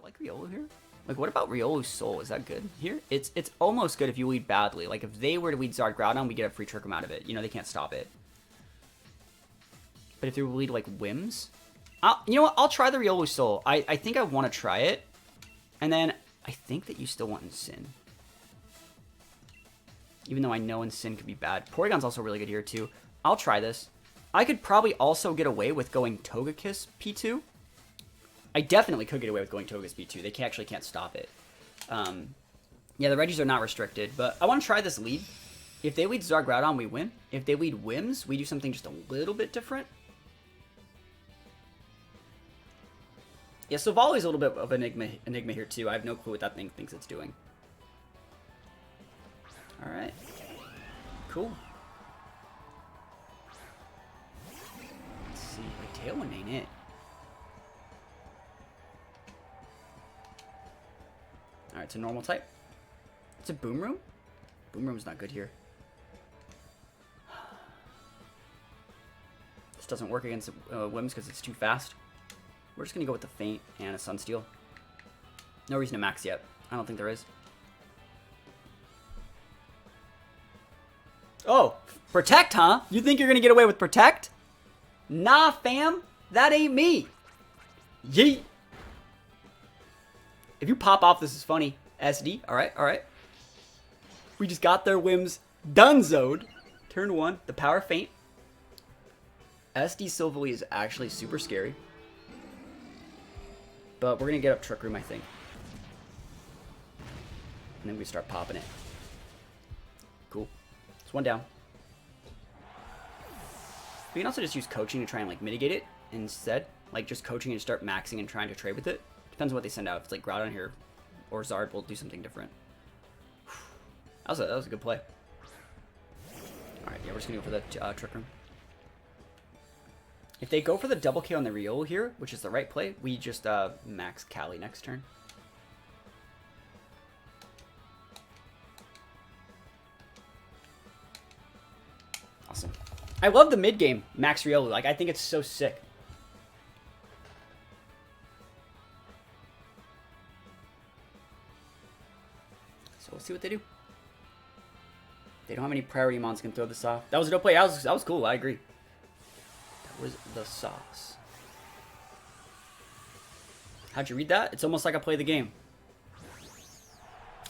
like Riolu here. Like, what about Riolu's Soul? Is that good here? It's almost good if you lead badly. Like, if they were to lead Zard Groudon, we get a free Trick Room out of it. You know, they can't stop it. But if they lead, like, Whims... you know what? I'll try the Riolu Soul. I think I want to try it. And then I think that you still want Incin. Even though I know Incin could be bad. Porygon's also really good here, too. I'll try this. I could probably also get away with going Togekiss P2. I definitely could get away with going Togekiss P2. They actually can't stop it. Yeah, the Regis are not restricted. But I want to try this lead. If they lead Zard Groudon, we win. If they lead Whims, we do something just a little bit different. Yeah, so Volley's a little bit of enigma here, too. I have no clue what that thing thinks it's doing. Alright. Cool. Let's see. Like, Tailwind ain't it. Alright, it's a normal type. It's a Boom Room? Boom Room's not good here. This doesn't work against Whims because it's too fast. We're just going to go with the Feint and a Sunsteel. No reason to max yet. I don't think there is. Oh, Protect, huh? You think you're going to get away with Protect? Nah, fam. That ain't me. Yeet. If you pop off, this is funny. SD. All right, all right. We just got their Whims donezoed. Turn 1, the Power Feint. SD Silvally is actually super scary. But we're going to get up Trick Room, I think. And then we start popping it. Cool. It's one down. We can also just use coaching to try and like mitigate it instead. Like just coaching and start maxing and trying to trade with it. Depends on what they send out. If it's like Groudon here or Zard, we'll do something different. That was a good play. Alright, yeah, we're just going to go for the Trick Room. If they go for the double K on the Riolu here, which is the right play, we just max Cali next turn. Awesome. I love the mid game max Riolu. Like, I think it's so sick. So we'll see what they do. They don't have any priority mons can throw this off. That was a dope play. That was cool. I agree. Was the sauce. How'd you read that? It's almost like I play the game.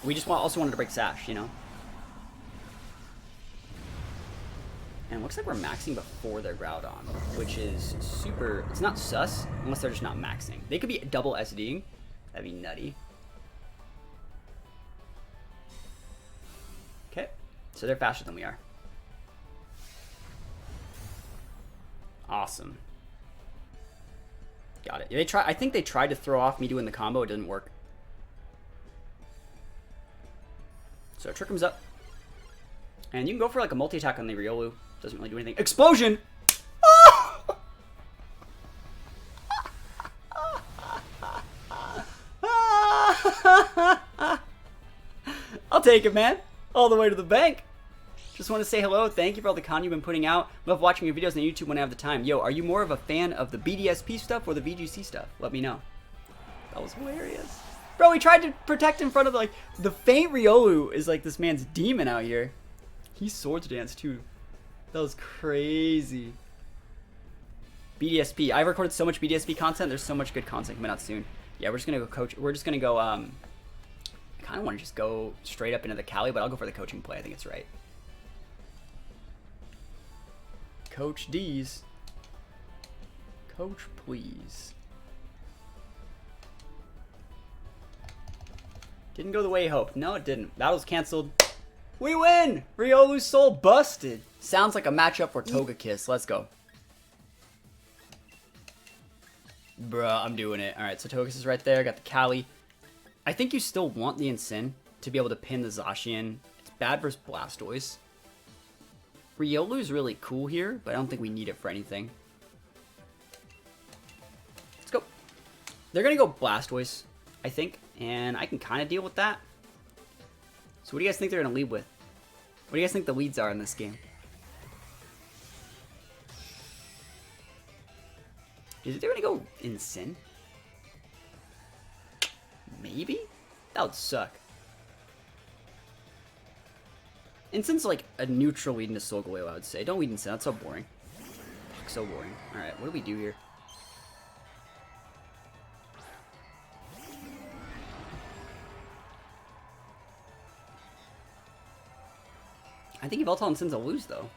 We just also wanted to break Sash, you know? And it looks like we're maxing before their Groudon, which is super... It's not sus, unless they're just not maxing. They could be double SDing. That'd be nutty. Okay. So they're faster than we are. Awesome. Got it. I think they tried to throw off me doing the combo. It didn't work. So Trick Room's up. And you can go for like a multi-attack on the Riolu. Doesn't really do anything. Explosion! I'll take it, man. All the way to the bank. Just want to say hello. Thank you for all the content you've been putting out. Love watching your videos on YouTube when I have the time. Yo, are you more of a fan of the BDSP stuff or the VGC stuff? Let me know. That was hilarious. Bro, we tried to protect in front of like the Feint Riolu is like this man's demon out here. He Swords Dance too. That was crazy. BDSP. I've recorded so much BDSP content. There's so much good content coming out soon. Yeah, we're just gonna go coach. We're just gonna go. I kind of want to just go straight up into the Cali, but I'll go for the coaching play. I think it's right. Coach D's. Coach, please. Didn't go the way he hoped. No, it didn't. Battle's canceled. We win! Riolu's Soul busted. Sounds like a matchup for Togekiss. Let's go. Bruh, I'm doing it. Alright, so Togekiss is right there. Got the Cali. I think you still want the Incin to be able to pin the Zacian. It's bad versus Blastoise. Riolu's really cool here, but I don't think we need it for anything. Let's go. They're going to go Blastoise, I think, and I can kind of deal with that. So what do you guys think they're going to lead with? What do you guys think the leads are in this game? Do you think they're going to go Incin? Maybe? That would suck. Incense like a neutral lead into Solgaleo, I would say. Don't lead into that's so boring. Fuck, so boring. Alright, what do we do here? I think Yveltal and Sin's will lose though.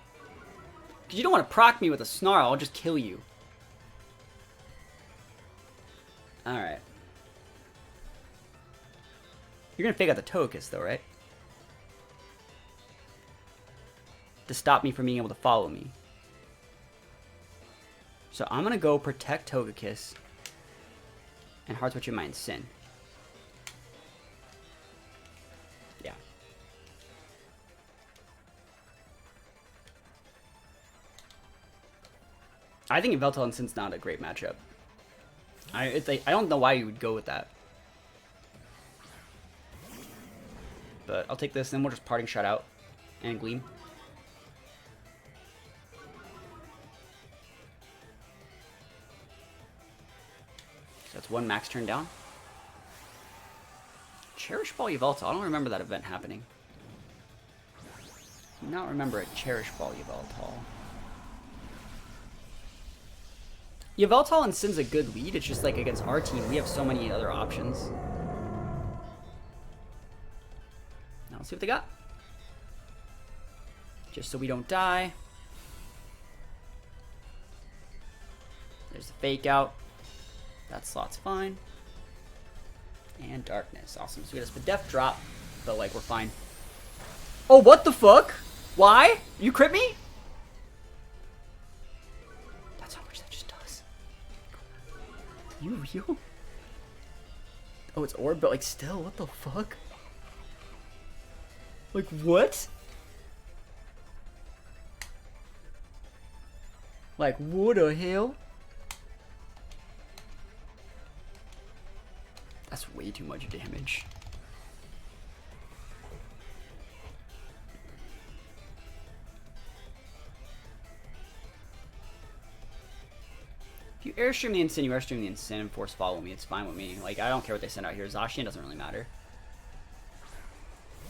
Because you don't want to proc me with a Snarl, I'll just kill you. Alright. You're gonna fake out the Togekiss though, right? To stop me from being able to follow me. So I'm gonna go protect Togekiss and Hard Switch in my Sin. Yeah. I think Yveltal and Sin's not a great matchup. I don't know why you would go with that. But I'll take this, and then we'll just Parting Shot out and Gleam. So that's one max turn down. Cherish Ball Yveltal. I don't remember that event happening. I do not remember a Cherish Ball Yveltal. Yveltal and Sin's a good lead. It's just like against our team, we have so many other options. Now let's see what they got. Just so we don't die. There's the Fake Out. That slot's fine. And Darkness. Awesome. So we got a Def Drop, but like we're fine. Oh, what the fuck? Why? You crit me? That's how much that just does. You real? Oh, it's Orb, but like still, what the fuck? Like what? Like what the hell? That's way too much damage. If you airstream the Insane, you airstream the Insane and force follow me, it's fine with me. Like, I don't care what they send out here. Zacian doesn't really matter.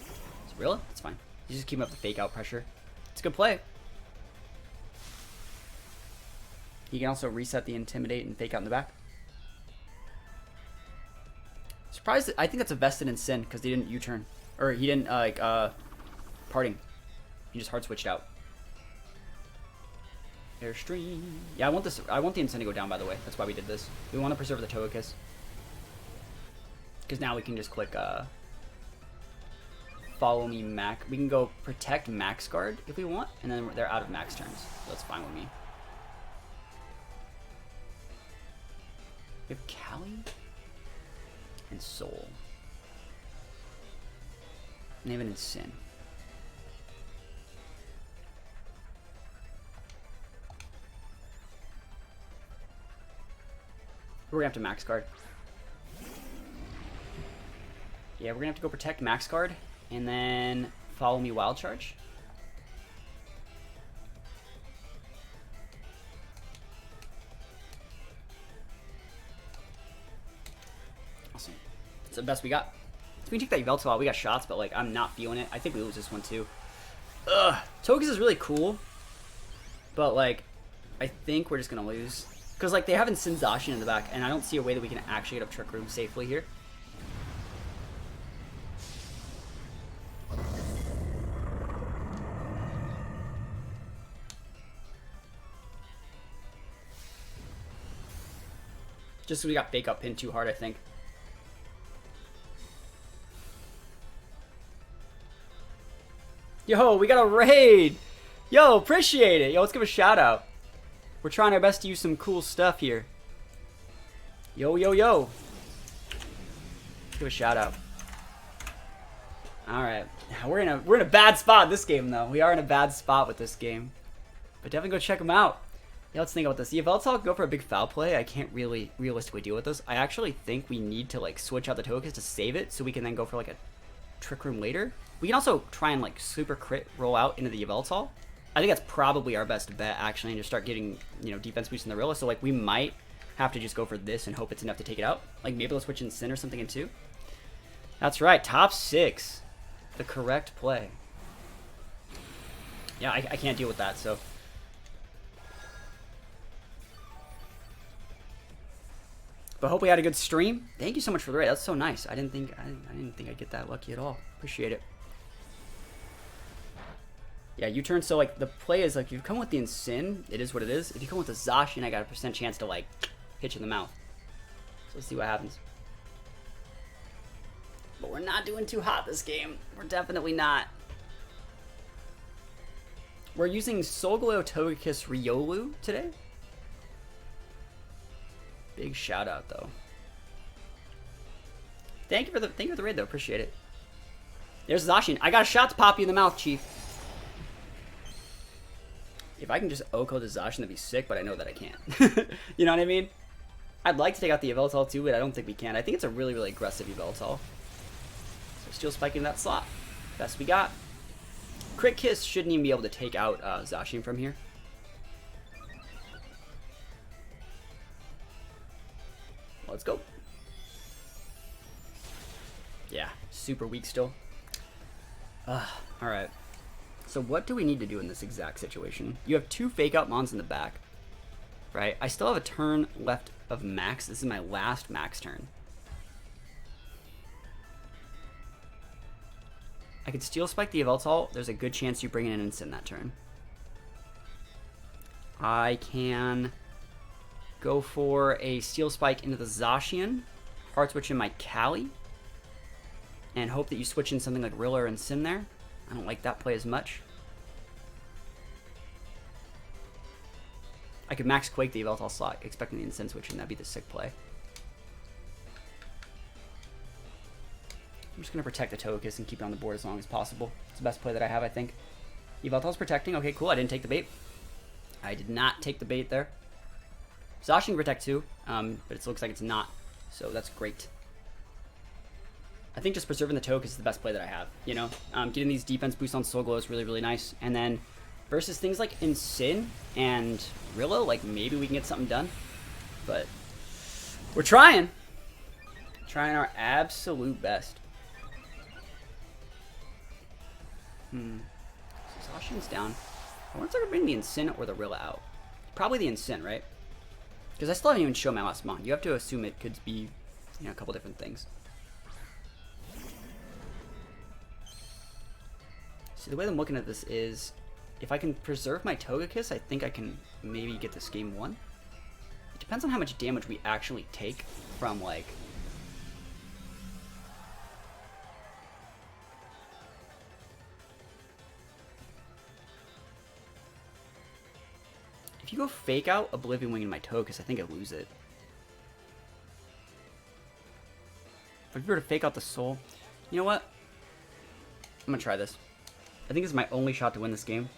Is it real? It's fine. You just keep up the Fake Out pressure. It's a good play. You can also reset the Intimidate and Fake Out in the back. Surprised that I think that's a vested in Sin because they didn't U-turn. Or he didn't parting. He just hard switched out. Airstream. Yeah, I want the Insane to go down, by the way. That's why we did this. We want to preserve the Togekiss. Because now we can just click follow me Max. We can go protect Max Guard if we want, and then they're out of max turns. So that's fine with me. We have Callie and Soul. And they have an Sin. We're gonna have to Max Guard. Yeah, we're gonna have to go protect Max Guard and then follow me Wild Charge. Awesome. That's the best we got. So we can take that Yveltal out. We got shots, but like I'm not feeling it. I think we lose this one too. Ugh. Togekiss is really cool, but like I think we're just gonna lose. Because like they have Sin Zacian in the back, and I don't see a way that we can actually get up Trick Room safely here. Just so we got Fake Out pinned too hard, I think. Yo, we got a raid! Yo, appreciate it! Yo, let's give a shout out. We're trying our best to use some cool stuff here. Yo, yo, yo. Let's give a shout out. Alright. We're in a bad spot this game though. We are in a bad spot with this game. But definitely go check them out. Yeah, let's think about this. Yveltal go for a big foul play. I can't really realistically deal with this. I actually think we need to like switch out the Togekiss to save it so we can then go for like a Trick Room later. We can also try and like super crit roll out into the Yveltal. I think that's probably our best bet, actually, and just start getting, you know, defense boost in the Riolu. So, like, we might have to just go for this and hope it's enough to take it out. Like, maybe let's switch in Sin or something in 2. That's right, top 6. The correct play. Yeah, I can't deal with that, so. But hope we had a good stream. Thank you so much for the raid. That's so nice. I didn't think I'd get that lucky at all. Appreciate it. Yeah, U-turn. So like the play is like if you come with the Ensign, it is what it is. If you come with the Zacian, I got a % chance to like hit you in the mouth. So let's see what happens. But we're not doing too hot this game. We're definitely not. We're using Solgaleo Togekiss Riolu today. Big shout out though. Thank you for the raid though. Appreciate it. There's Zacian. I got a shot to pop you in the mouth, Chief. If I can just Oko the Zacian, that'd be sick, but I know that I can't. You know what I mean? I'd like to take out the Yveltal too, but I don't think we can. I think it's a really, really aggressive Yveltal. So Steel Spike in that slot. Best we got. Crit Kiss shouldn't even be able to take out Zacian from here. Let's go. Yeah, super weak still. Alright. So what do we need to do in this exact situation? You have 2 fake out mons in the back. Right? I still have a turn left of max. This is my last max turn. I could Steel Spike the Yveltal. There's a good chance you bring in an Ensign that turn. I can go for a Steel Spike into the Zacian, Heart Switch in my Cali, and hope that you switch in something like Riolu or Ensign there. I don't like that play as much. I could Max Quake the Yveltal slot, expecting the Ensign switch in. That'd be the sick play. I'm just going to protect the Togekiss and keep it on the board as long as possible. It's the best play that I have, I think. Yveltal's protecting. Okay, cool. I didn't take the bait. I did not take the bait there. Zacian can protect too, but it looks like it's not. So that's great. I think just preserving the Togekiss is the best play that I have. You know, getting these defense boosts on Solgaleo is really, really nice. And then versus things like Ensign and Riolu, like maybe we can get something done. But we're trying. Trying our absolute best. So Zacian's down. I wonder if they're going to bring the Ensign or the Riolu out. Probably the Ensign, right? Because I still haven't even shown my last mon. You have to assume it could be, you know, a couple different things. See, the way I'm looking at this is, if I can preserve my Togekiss, I think I can maybe get this game won. It depends on how much damage we actually take from, like... If you go fake out Oblivion Wing in my Togekiss, I think I lose it. If you were to fake out the Soul... You know what? I'm gonna try this. I think this is my only shot to win this game.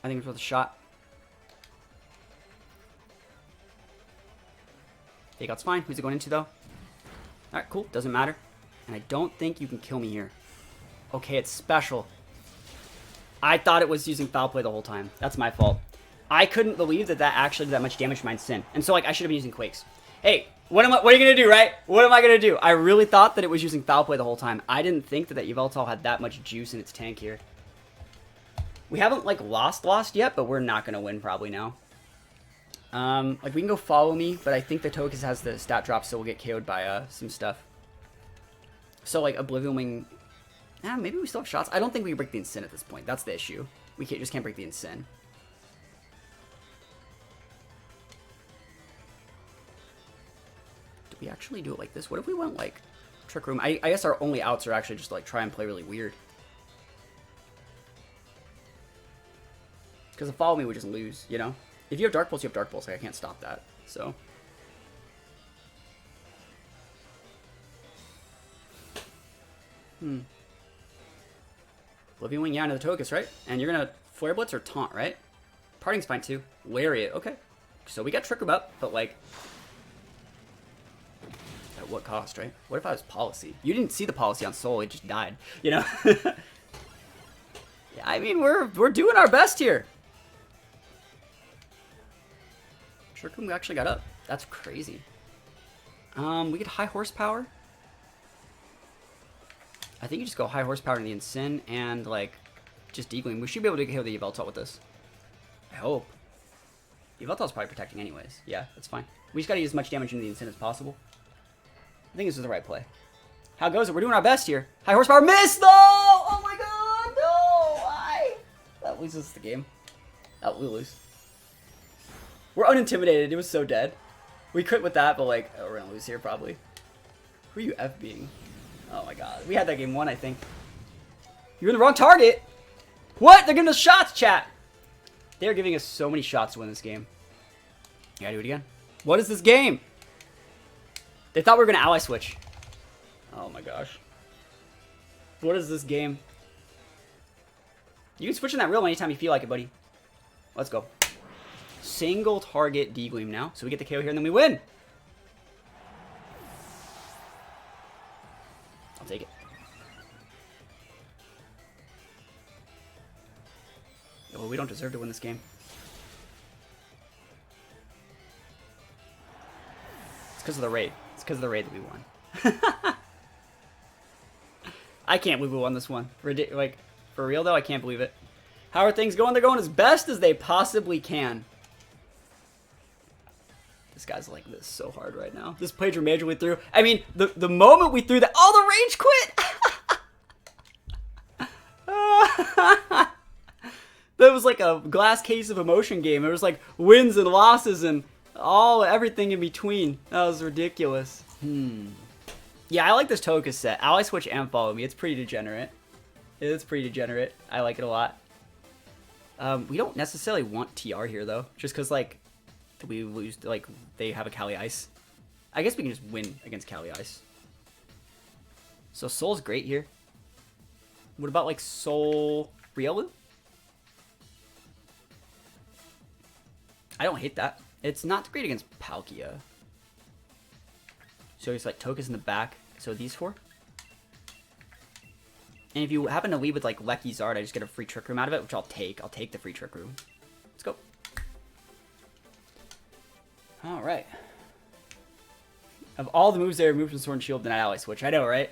I think it's worth a shot. Fake out's fine. Who's it going into though? Alright, cool. Doesn't matter. And I don't think you can kill me here. Okay, it's special. I thought it was using Foul Play the whole time. That's my fault. I couldn't believe that actually did that much damage to my Ensign. And so, like, I should have been using Quakes. Hey, what are you going to do, right? What am I going to do? I really thought that it was using Foul Play the whole time. I didn't think that Yveltal had that much juice in its tank here. We haven't, like, lost yet, but we're not going to win probably now. Like, we can go Follow Me, but I think the Togekiss has the stat drop, so we'll get KO'd by some stuff. So, like, Oblivion Wing... maybe we still have shots. I don't think we can break the Ensign at this point. That's the issue. We just can't break the Ensign. Do we actually do it like this? What if we went, like, Trick Room? I guess our only outs are actually just, like, try and play really weird. Because the Follow Me would just lose, you know? If you have Dark Pulse, you have Dark Pulse. Like, I can't stop that, so... Oblivion Wing, yeah, into the Togekiss, right? And you're gonna Flare Blitz or Taunt, right? Parting's fine too. Lariat, okay. So we got Trick Room up, but like... At what cost, right? What if I was Policy? You didn't see the Policy on Soul, it just died, you know? Yeah, I mean, we're doing our best here. Trick Room, we actually got up. That's crazy. We get high horsepower. I think you just go high horsepower in the Incin and like just Deagling. We should be able to kill the Yveltal with this. I hope. Yveltal's probably protecting anyways. Yeah, that's fine. We just gotta use as much damage into the Incin as possible. I think this is the right play. How goes it? We're doing our best here. High horsepower, miss! No! Oh my god, no! Why? That loses the game. That we lose. We're unintimidated. It was so dead. We crit with that, but like, oh, we're gonna lose here probably. Who are you FBing? Oh my god. We had that game won, I think. You're in the wrong target! What? They're giving us shots, chat! They're giving us so many shots to win this game. You gotta do it again. What is this game? They thought we were gonna ally switch. Oh my gosh. What is this game? You can switch in that realm anytime you feel like it, buddy. Let's go. Single target Deagleam now. So we get the KO here and then we win. I'll take it. Oh, we don't deserve to win this game. It's because of the raid. It's because of the raid that we won. I can't believe we won this one. Like, for real though, I can't believe it. How are things going? They're going as best as they possibly can. This guy's like this so hard right now. This played majorly through. I mean, the moment we threw that, oh, the rage quit. That was like a glass case of emotion game. It was like wins and losses and everything in between. That was ridiculous. Yeah, I like this Toka set. Ally switch and follow me. It's pretty degenerate. It's pretty degenerate. I like it a lot. We don't necessarily want TR here though, just because like we lose, like they have a Kali Ice. I guess we can just win against Kali Ice. So Sol's great here. What about like Sol Riolu? I don't hate that. It's not great against Palkia. So it's like Toka's in the back. So these four. And if you happen to lead with like Lecky Zard, I just get a free Trick Room out of it, which I'll take. I'll take the free Trick Room. Let's go. Alright. Of all the moves there, moved from Sword and Shield, then I ally switch. I know, right?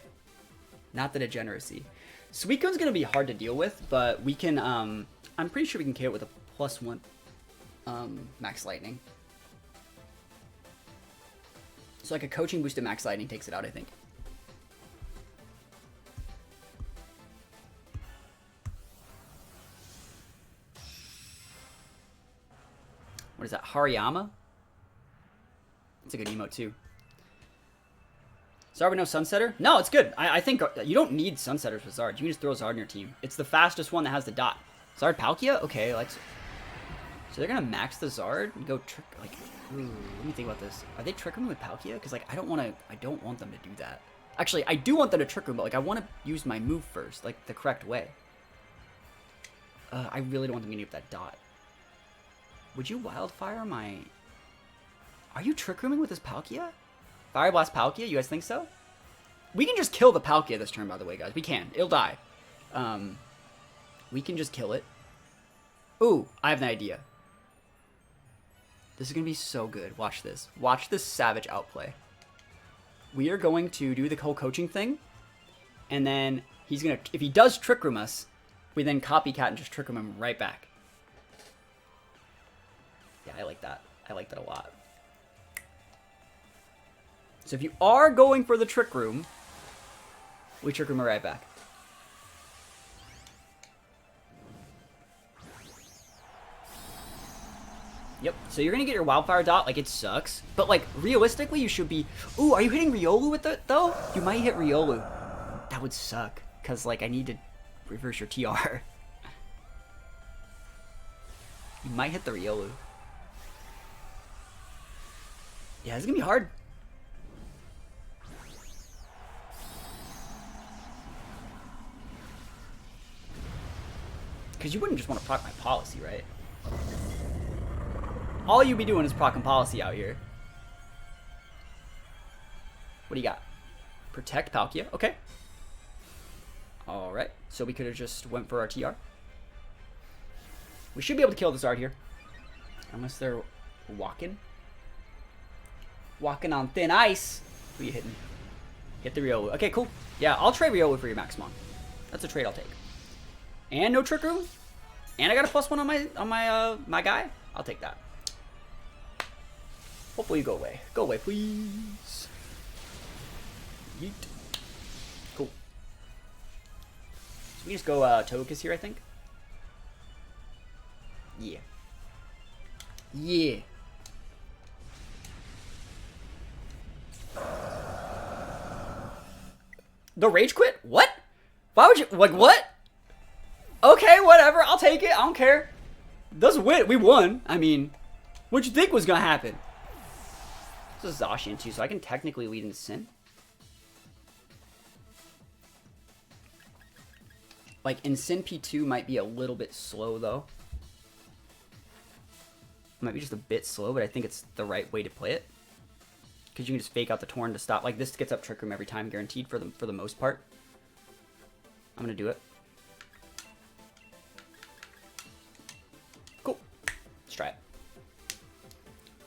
Not the degeneracy. Suicune's going to be hard to deal with, but we can, I'm pretty sure we can KO it with a +1 Max Lightning. So like a coaching boosted Max Lightning takes it out, I think. What is that? Hariyama? It's a good emote too. Zard with no Sunsetter? No, it's good. I think you don't need Sunsetters with Zard. You can just throw Zard in your team. It's the fastest one that has the dot. Zard Palkia? Okay, let's... So they're gonna max the Zard and go trick, like, ooh, let me think about this. Are they Trick Room with Palkia? Because like I don't want them to do that. Actually, I do want them to Trick Room, but like I want to use my move first, like the correct way. I really don't want them to get that dot. Would you Wildfire my... Are you Trick Rooming with this Palkia? Fire Blast Palkia? You guys think so? We can just kill the Palkia this turn, by the way, guys. We can. It'll die. We can just kill it. Ooh, I have an idea. This is going to be so good. Watch this. Watch this savage outplay. We are going to do the whole coaching thing. And then he's going to... If he does Trick Room us, we then Copycat and just Trick Room him right back. Yeah, I like that. I like that a lot. So if you are going for the Trick Room, we Trick Room right back. Yep. So you're gonna get your Wildfire dot, like it sucks, but like realistically, you should be. Ooh, are you hitting Riolu with it though? You might hit Riolu. That would suck, cause like I need to reverse your TR. You might hit the Riolu. Yeah, it's gonna be hard. Because you wouldn't just want to proc my policy, right? All you'd be doing is procking policy out here. What do you got? Protect Palkia. Okay. Alright. So we could have just went for our TR. We should be able to kill the Zard here. Unless they're walking. Walking on thin ice. Who are you hitting? Hit the Riolu. Okay, cool. Yeah, I'll trade Riolu for your Maximon. That's a trade I'll take. And no Trick Room. And I got a +1 on my guy. I'll take that. Hopefully you go away. Go away, please. Yeet. Cool. So we just go Togekiss here, I think. Yeah. Yeah. The Rage Quit? What? Why would you, like, what? Okay, whatever, I'll take it, I don't care. Doesn't win, we won. I mean, what'd you think was gonna happen? This is Zacian too, so I can technically lead into Sin. Like, in Sin P2 might be a little bit slow, though. Might be just a bit slow, but I think it's the right way to play it. Because you can just fake out the Torn to stop. Like, this gets up Trick Room every time, guaranteed, for the most part. I'm going to do it. Cool. Let's try it.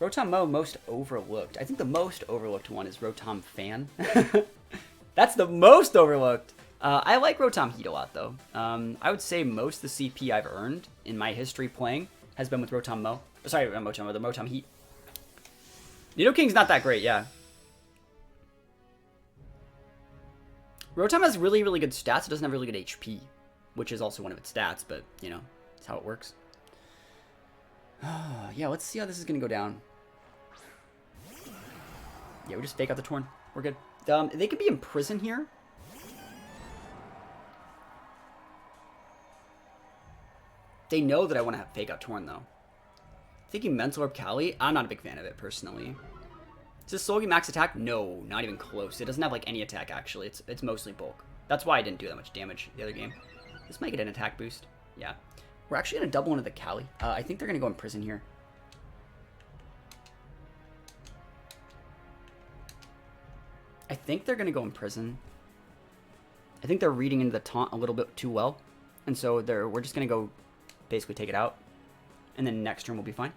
Rotom Mo, most overlooked. I think the most overlooked one is Rotom Fan. That's the most overlooked. I like Rotom Heat a lot, though. I would say most of the CP I've earned in my history playing has been with Rotom Mo. Sorry, not Rotom Mo, the Rotom Heat. Nidoking's not that great, yeah. Rotom has really, really good stats. It doesn't have really good HP, which is also one of its stats, but, you know, that's how it works. Yeah, let's see how this is going to go down. Yeah, we just fake out the Torn. We're good. They could be in prison here. They know that I want to have fake out Torn, though. Thinking Mental Orb Cali? I'm not a big fan of it, personally. Is this Solgi max attack? No, not even close. It doesn't have, like, any attack, actually. It's mostly bulk. That's why I didn't do that much damage the other game. This might get an attack boost. Yeah. We're actually going to double into the Cali. I think they're going to go in prison here. I think they're going to go in prison. I think they're reading into the taunt a little bit too well. And so we're just going to go basically take it out. And then next turn we'll be fine.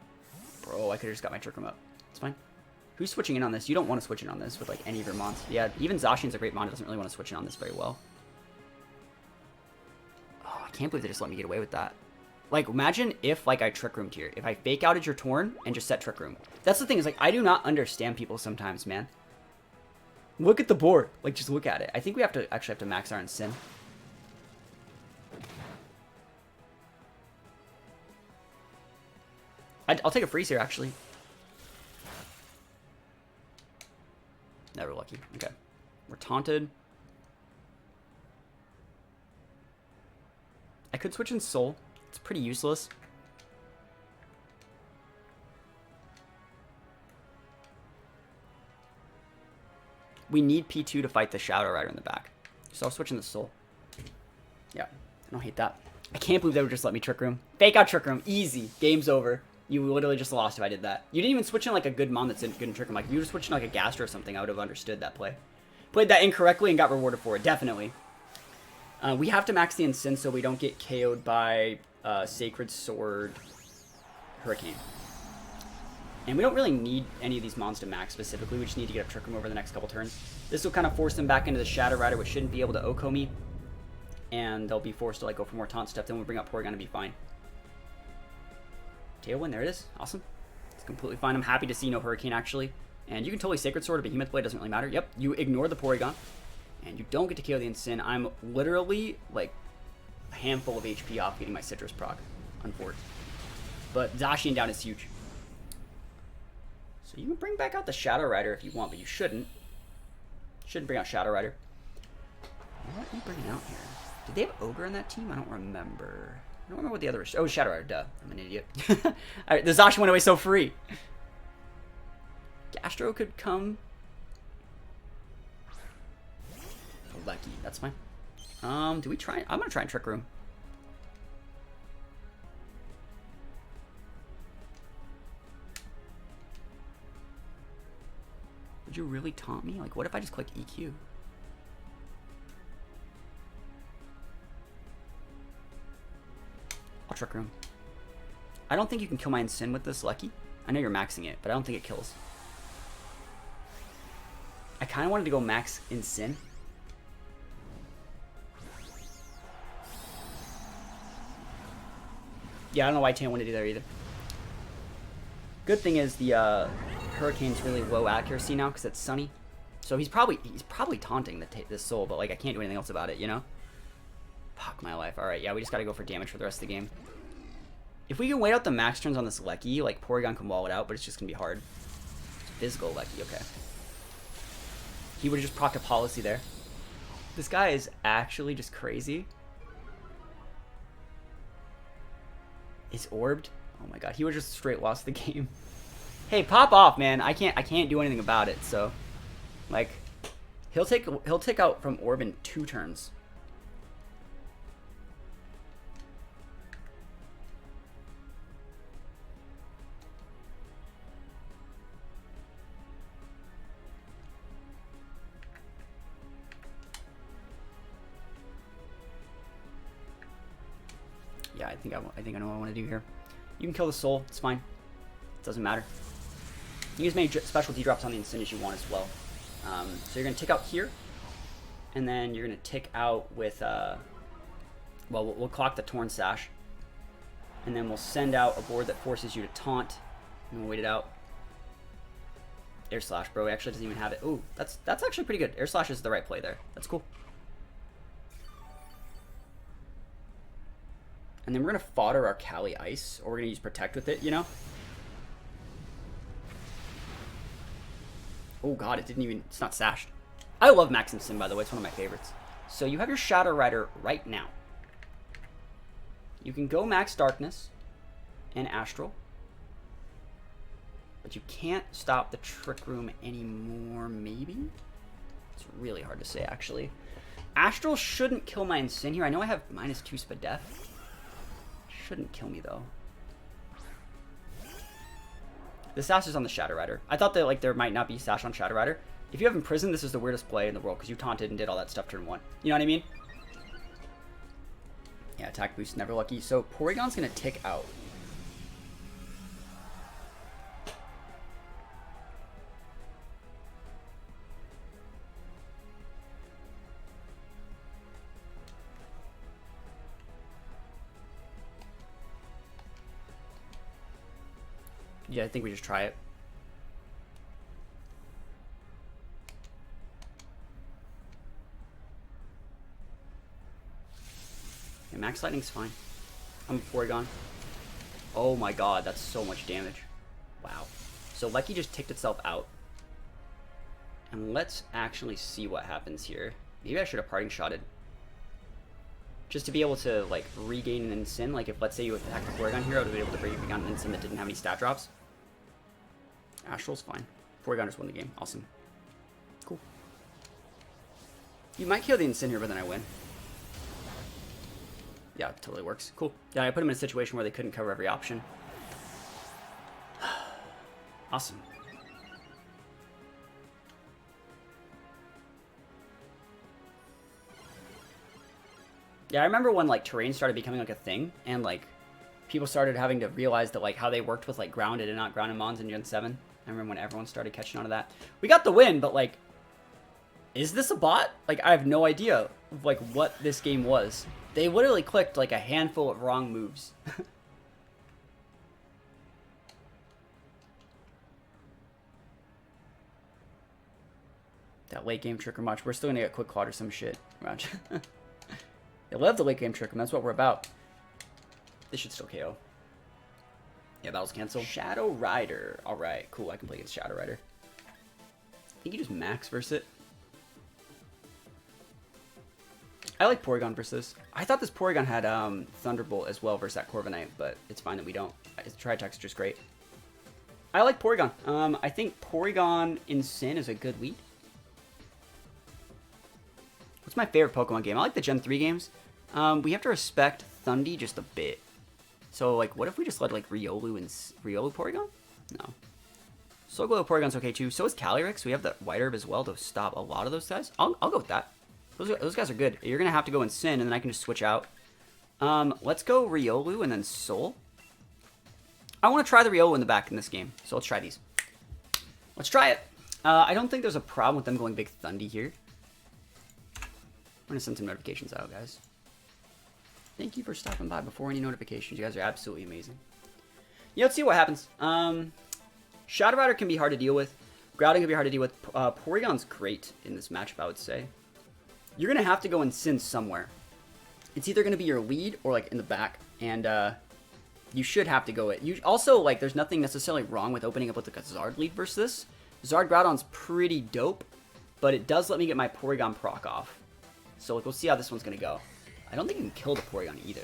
Bro, I could have just got my Trick Room up. It's fine. Who's switching in on this? You don't want to switch in on this with, like, any of your mons. Yeah, even Zacian's a great mon. Doesn't really want to switch in on this very well. Oh, I can't believe they just let me get away with that. Like, imagine if, like, I Trick Roomed here. If I fake outed your Torn and just set Trick Room. That's the thing, is, like, I do not understand people sometimes, man. Look at the board. Like, just look at it. I think we actually have to max our Sin. I'll take a freeze here, actually. Never lucky. Okay. We're taunted. I could switch in Soul. It's pretty useless. We need P2 to fight the Shadow Rider in the back. So I'll switch in the Soul. Yeah. I don't hate that. I can't believe they would just let me Trick Room. Fake out Trick Room. Easy. Game's over. You literally just lost if I did that. You didn't even switch in, like, a good mon that's good in Trick Room. Like, if you were switching, like, a Gastro or something, I would have understood that play. Played that incorrectly and got rewarded for it. Definitely. We have to max the Sin so we don't get KO'd by Sacred Sword Hurricane. And we don't really need any of these mons to max specifically. We just need to get a Trick Room over the next couple turns. This will kind of force them back into the Shadow Rider, which shouldn't be able to OHKO me. And they'll be forced to, like, go for more taunt stuff. Then we'll bring up Porygon and be fine. Tailwind, there it is. Awesome. It's completely fine. I'm happy to see no Hurricane, actually. And you can totally Sacred Sword or Behemoth Blade. Doesn't really matter. Yep, you ignore the Porygon. And you don't get to KO the Sin. I'm literally, like, a handful of HP off getting my Citrus proc. Unfortunately. But Zacian down is huge. So you can bring back out the Shadow Rider if you want, but you shouldn't. Shouldn't bring out Shadow Rider. What are you bringing out here? Did they have Ogre on that team? I don't remember. I don't remember what the other was. Oh, Shadow Rider, duh. I'm an idiot. Alright, the Zacian went away so free. Gastro could come. Lucky, that's fine. Do we try? I'm gonna try and Trick Room. Would you really taunt me? Like, what if I just click EQ? I'll Trick Room. I don't think you can kill my Sin with this, Lucky. I know you're maxing it, but I don't think it kills. I kind of wanted to go max Sin. Yeah, I don't know why Tan wanted to do that either. Good thing is the Hurricane's really low accuracy now because it's sunny. So he's probably taunting this Soul, but like I can't do anything else about it, you know? Fuck my life. Alright, yeah, we just gotta go for damage for the rest of the game. If we can wait out the max turns on this Lecky, like Porygon can wall it out, but it's just gonna be hard. Physical Lecky, okay. He would have just procced a policy there. This guy is actually just crazy. Is orbed? Oh my god, he would just straight lost the game. Hey, pop off, man. I can't do anything about it, so like he'll take out from orb in 2 turns. Yeah, I think I know what I want to do here. You can kill the Soul. It's fine. It doesn't matter. You can use many specialty drops on the Instant as you want as well. So you're going to tick out here, and then you're going to tick out with, well, we'll clock the Torn Sash, and then we'll send out a board that forces you to taunt, and we'll wait it out. Air Slash, bro. He actually doesn't even have it. Ooh, that's actually pretty good. Air Slash is the right play there. That's cool. And then we're going to fodder our Cali Ice, or we're going to use Protect with it, you know? Oh god, it's not sashed. I love Max and Sin, by the way. It's one of my favorites. So you have your Shadow Rider right now. You can go Max Darkness and Astral. But you can't stop the Trick Room anymore, maybe? It's really hard to say, actually. Astral shouldn't kill my Sin here. I know I have -2 Spadef. Shouldn't kill me, though. The sash is on the Shadow Rider. I thought that like there might not be sash on Shadow Rider. If you have Imprison, this is the weirdest play in the world because you taunted and did all that stuff turn 1. You know what I mean? Yeah, attack boost, never lucky. So Porygon's gonna tick out. Yeah, I think we just try it. Yeah, Max Lightning's fine. I'm a Porygon. Oh my god, that's so much damage. Wow. So Lecky just ticked itself out. And let's actually see what happens here. Maybe I should have parting shotted. Just to be able to like regain an Instant. Like if let's say you attacked the Porygon here, I would have been able to regain an Instant that didn't have any stat drops. Astral's fine. Porygon just won the game. Awesome. Cool. You might kill the Instant here, but then I win. Yeah, it totally works. Cool. Yeah, I put him in a situation where they couldn't cover every option. Awesome. Yeah, I remember when like terrain started becoming like a thing, and like people started having to realize that like how they worked with like grounded and not grounded mons in Gen 7. I remember when everyone started catching on to that. We got the win, but like, is this a bot? Like, I have no idea of like what this game was. They literally clicked like a handful of wrong moves. That late game Trick Room watch. We're still gonna get Quick Claw or some shit. Watch. They love the late game Trick Room. That's what we're about. This should still KO. Yeah, battle's canceled. Shadow Rider. Alright, cool. I can play against Shadow Rider. I think you just max versus it. I like Porygon versus this. I thought this Porygon had Thunderbolt as well versus that Corviknight, but it's fine that we don't. Tri-Attack's just great. I like Porygon. I think Porygon in Sin is a good lead. What's my favorite Pokemon game? I like the Gen 3 games. We have to respect Thundy just a bit. So, like, what if we just let, like, Riolu and Riolu Porygon? No. Solgaleo Porygon's okay, too. So is Calyrex. We have that White Herb as well to stop a lot of those guys. I'll go with that. Those guys are good. You're going to have to go in Sin, and then I can just switch out. Let's go Riolu and then Soul. I want to try the Riolu in the back in this game. So let's try these. Let's try it. I don't think there's a problem with them going Big Thundy here. I'm going to send some notifications out, guys. Thank you for stopping by before any notifications. You guys are absolutely amazing. Yeah, let's see what happens. Shadow Rider can be hard to deal with. Groudon can be hard to deal with. Porygon's great in this matchup, I would say. You're going to have to go and Sin somewhere. It's either going to be your lead or like in the back. And you should have to go it. Also, like, there's nothing necessarily wrong with opening up with like a Zard lead versus this. Zard Groudon's pretty dope, but it does let me get my Porygon proc off. So like, we'll see how this one's going to go. I don't think you can kill the Porygon either.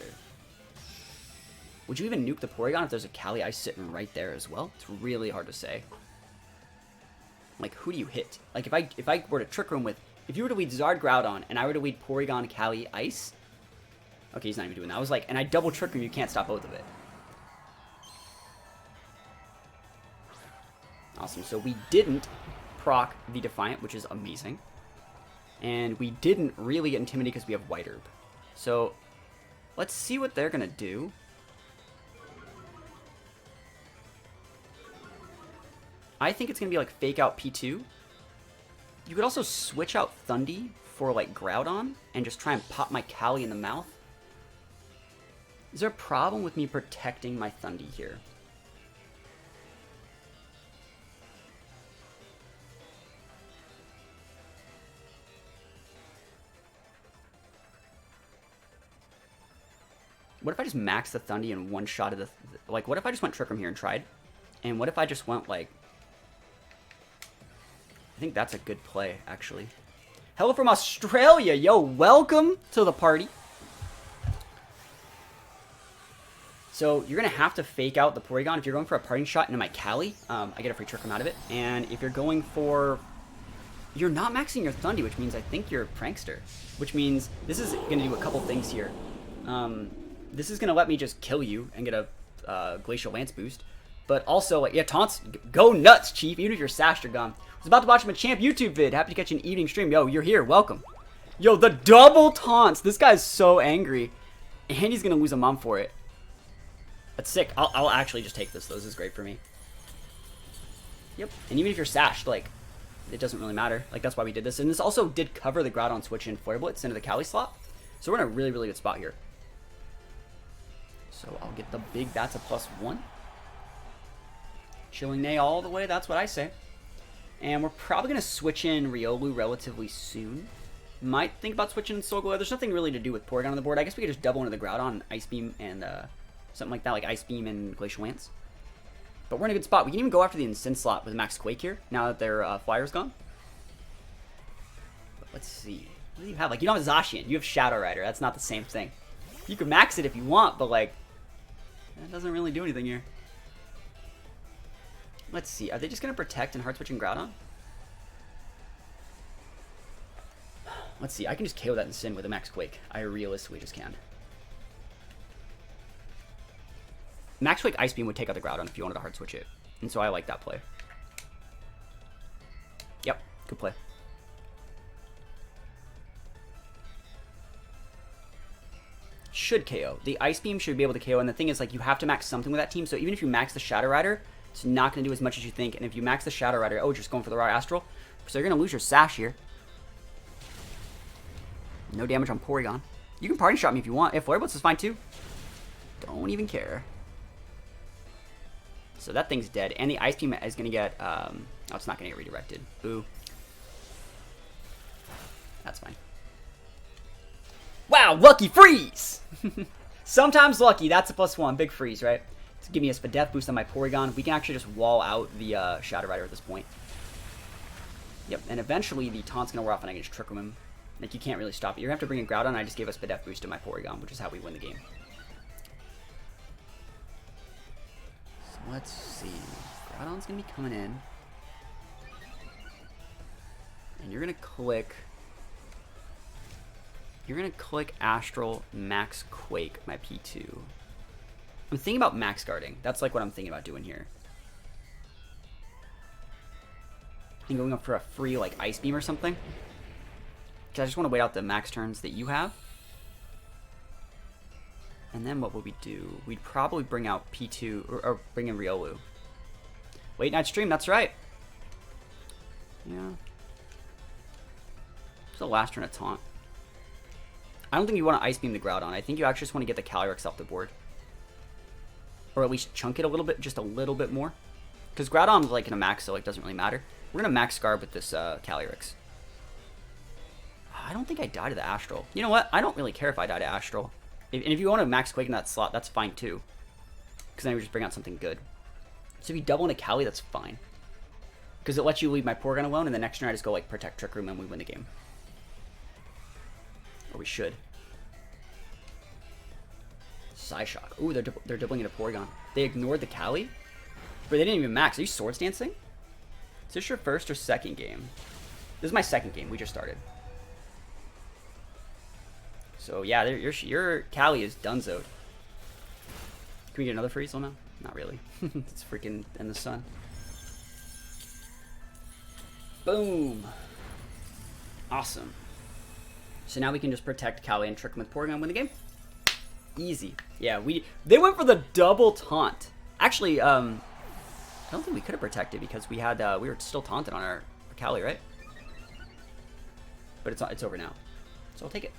Would you even nuke the Porygon if there's a Cali Ice sitting right there as well? It's really hard to say. Like, who do you hit? Like, if I were to Trick Room with... If you were to lead Zard Groudon, and I were to lead Porygon, Cali Ice... Okay, he's not even doing that. I was like, and I double Trick Room, you can't stop both of it. Awesome. So we didn't proc the Defiant, which is amazing. And we didn't really get intimidated because we have White Herb. So, let's see what they're going to do. I think it's going to be like fake out P2. You could also switch out Thundy for like Groudon and just try and pop my Cali in the mouth. Is there a problem with me protecting my Thundy here? What if I just max the Thundy in one shot of the... Like, what if I just went Trick Room here and tried? And what if I just went, like... I think that's a good play, actually. Hello from Australia! Yo, welcome to the party. So, you're going to have to fake out the Porygon. If you're going for a parting shot into my Cali, I get a free Trick Room out of it. And if you're going for... You're not maxing your Thundy, which means I think you're a Prankster. Which means this is going to do a couple things here. This is going to let me just kill you and get a Glacial Lance boost. But also, like, yeah, taunts, go nuts, Chief. Even if you're sashed, you're gone. I was about to watch my Champ YouTube vid. Happy to catch an evening stream. Yo, you're here. Welcome. Yo, the double taunts. This guy's so angry. And he's going to lose a mom for it. That's sick. I'll actually just take this, though. This is great for me. Yep. And even if you're sashed, like, it doesn't really matter. Like, that's why we did this. And this also did cover the Groudon switch in Flare Blitz into the Cali slot. So we're in a really, really good spot here. So I'll get the big THATSAplusONE. Chilling Nay all the way, that's what I say. And we're probably going to switch in Riolu relatively soon. Might think about switching in Solgaleo. There's nothing really to do with Porygon on the board. I guess we could just double into the Groudon and Ice Beam and something like that, like Ice Beam and Glacial Lance. But we're in a good spot. We can even go after the Incin slot with Max Quake here, now that their Flyer's gone. But let's see. What do you have? Like, you don't have Zacian. You have Shadow Rider. That's not the same thing. You can max it if you want, but, like, that doesn't really do anything here. Let's see. Are they just going to protect and hard switching Groudon? Let's see. I can just KO that Incin with a Max Quake. I realistically just can. Max Quake Ice Beam would take out the Groudon if you wanted to hard switch it. And so I like that play. Yep. Good play. Should KO. The Ice Beam should be able to KO. And the thing is, like, you have to max something with that team. So even if you max the Shadow Rider, it's not going to do as much as you think. And if you max the Shadow Rider, oh, you're just going for the raw Astral. So you're going to lose your Sash here. No damage on Porygon. You can Party Shot me if you want. If Flare Blitz is fine too. Don't even care. So that thing's dead. And the Ice Beam is going to get... oh, it's not going to get redirected. Boo. That's fine. Wow, lucky freeze! Sometimes lucky. That's a +1. Big freeze, right? To give me a Spadef boost on my Porygon. We can actually just wall out the Shadow Rider at this point. Yep, and eventually the taunt's going to wear off and I can just Trick Room him. Like, you can't really stop it. You're going to have to bring in Groudon. I just gave a Spadef boost to my Porygon, which is how we win the game. So let's see. Groudon's going to be coming in. And you're going to click... You're going to click Astral Max Quake, my P2. I'm thinking about max guarding. That's like what I'm thinking about doing here. And going up for a free like Ice Beam or something. Because I just want to wait out the max turns that you have. And then what would we do? We'd probably bring out P2 or bring in Riolu. Late night stream, that's right. Yeah. It's the last turn of taunt. I don't think you want to Ice Beam the Groudon. I think you actually just want to get the Calyrex off the board. Or at least chunk it a little bit, just a little bit more. Because Groudon's like in a max, so it doesn't really matter. We're going to max Scarb with this Calyrex. I don't think I die to the Astral. You know what? I don't really care if I die to Astral. And if you want to max Quake in that slot, that's fine too. Because then we just bring out something good. So if you double into Cali, that's fine. Because it lets you leave my Porygon alone, and the next turn I just go like Protect Trick Room and we win the game. Or we should. Psyshock. Ooh, they're doubling into Porygon. They ignored the Cali? But they didn't even max. Are you Swords Dancing? Is this your first or second game? This is my second game. We just started. So yeah, your Cali is donezoed. Can we get another freeze? Oh no, not really. It's freaking in the sun. Boom. Awesome. So now we can just protect Cali and trick him with Porygon and win the game. Easy. Yeah, they went for the double taunt. Actually, I don't think we could have protected because we had we were still taunted on our Cali, right? But it's over now, so I'll take it.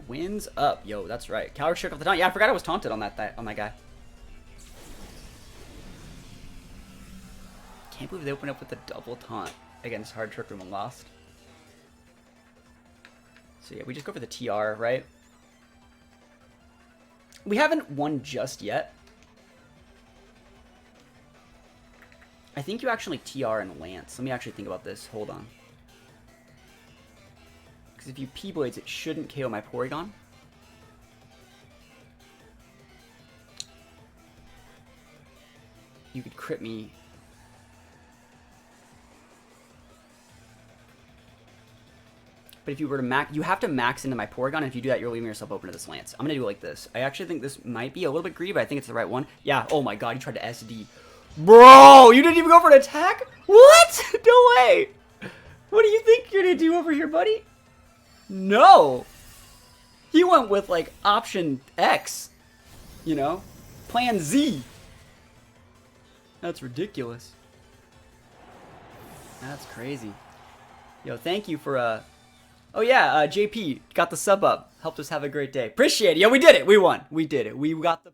Wins up, yo. That's right. Cali shook off the taunt. Yeah, I forgot I was taunted on that guy. Can't believe they opened up with a double taunt against Hard Trick Room and lost. So yeah, we just go for the TR, right? We haven't won just yet. I think you actually TR and Lance. Let me actually think about this. Hold on. Because if you P-Blades, it shouldn't KO my Porygon. You could crit me. But if you were to max, you have to max into my Porygon, and if you do that, you're leaving yourself open to this Lance. I'm going to do it like this. I actually think this might be a little bit greedy, but I think it's the right one. Yeah, oh my god, he tried to SD. Bro, you didn't even go for an attack? What? No way. What do you think you're going to do over here, buddy? No. He went with, like, option X. You know? Plan Z. That's ridiculous. That's crazy. Yo, thank you for, Oh yeah, JP got the sub up. Helped us have a great day. Appreciate it. Yeah, we did it. We won. We did it. We got the